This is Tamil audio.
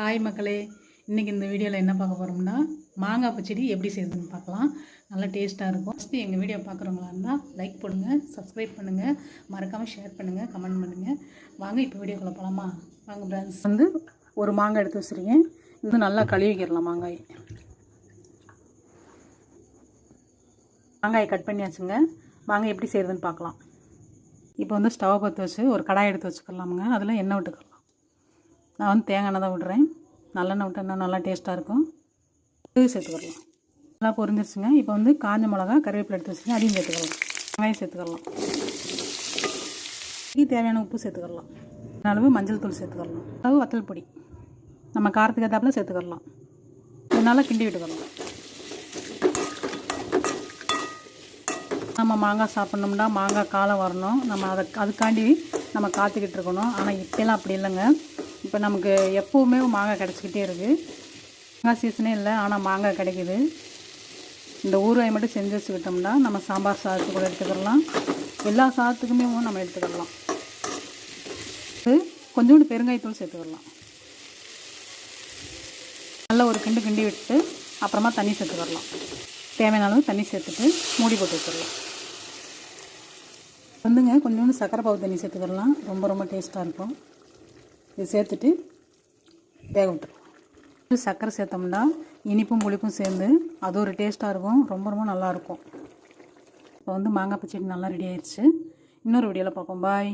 ஹாய் மக்களே, இன்றைக்கி இந்த வீடியோவில் என்ன பார்க்க போகிறோம்னா மாங்காய் பச்சடி எப்படி செய்யுதுன்னு பார்க்கலாம். நல்லா டேஸ்ட்டாக இருக்கும். ஃபஸ்ட்டு எங்கள் வீடியோ பார்க்குறவங்களா இருந்தால் லைக் போடுங்க, சப்ஸ்கிரைப் பண்ணுங்கள், மறக்காமல் ஷேர் பண்ணுங்கள், கமெண்ட் பண்ணுங்கள். வாங்க இப்போ வீடியோக்குள்ளே போகலாமா? வாங்க ஃப்ரெண்ட்ஸ். ஒரு மாங்காய் எடுத்து வச்சுருக்கேன். இது நல்லா கழுவிக்கிடலாம். மாங்காயை கட் பண்ணியாச்சுங்க. வாங்க எப்படி செய்கிறதுன்னு பார்க்கலாம். இப்போ ஸ்டவ் பற்ற வச்சு ஒரு கடாய் எடுத்து வச்சுக்கலாமுங்க. அதில் எண்ணெய் விட்டுக்கலாம். நான் தேங்காய் எண்ணெய் தான் விடுறேன். நல்லெண்ணெய் விட்டு இன்னும் நல்லா டேஸ்ட்டாக இருக்கும். சேர்த்துக்கலாம். நல்லா பொரிஞ்சிருச்சுங்க. இப்போ காஞ்ச மிளகா, கருவேப்பிலை எடுத்து வச்சுருக்கேன். அதையும் சேர்த்துக்கலாம். வெங்காயம் சேர்த்துக்கலாம். தேவையான உப்பு சேர்த்துக்கலாம். அளவு மஞ்சள் தூள் சேர்த்துக்கலாம். அளவு வத்தல் பொடி நம்ம காரத்துக்கு ஏற்றாப்புல சேர்த்துக்கலாம். நல்லா கிண்டி விட்டுக்கலாம். நம்ம மாங்காய் சாப்பிட்ணும்னா மாங்காய் காலம் வரணும். நம்ம அதுக்காண்டி நம்ம காத்துக்கிட்டு இருக்கணும். ஆனால் இப்போலாம் அப்படி இல்லைங்க. இப்போ நமக்கு எப்போவுமே மாங்காய் கிடச்சிக்கிட்டே இருக்குது. மாங்காய் சீசனே இல்லை, ஆனால் மாங்காய் கிடைக்கிது. இந்த ஊறுகாய் மட்டும் செஞ்சு வச்சுக்கிட்டோம்னா நம்ம சாம்பார் சாதத்துக்கு கூட எடுத்துக்கலாம். எல்லா சாதத்துக்குமே நம்ம எடுத்துக்கலாம். கொஞ்சோண்டு பெருங்காயத்தூள் சேர்த்துக்கலாம். நல்லா ஒரு கிண்டி விட்டு அப்புறமா தண்ணி சேர்த்துக்கலாம். தேவையான அளவு தண்ணி சேர்த்துட்டு மூடி போட்டு வச்சிடலாம். கொஞ்சோண்டு சர்க்கரை பாவு தண்ணி சேர்த்துக்கலாம். ரொம்ப டேஸ்ட்டாக இருக்கும். இது சேர்த்துட்டு வேக விட்டுருவோம். சர்க்கரை சேர்த்தோம்னா இனிப்பும் புளிப்பும் சேர்ந்து அது ஒரு டேஸ்ட்டாக இருக்கும். ரொம்ப நல்லாயிருக்கும். இப்போ மாங்காய் பச்சடி நல்லா ரெடி ஆயிடுச்சு. இன்னொரு வீடியோவில் பார்ப்போம். பாய்.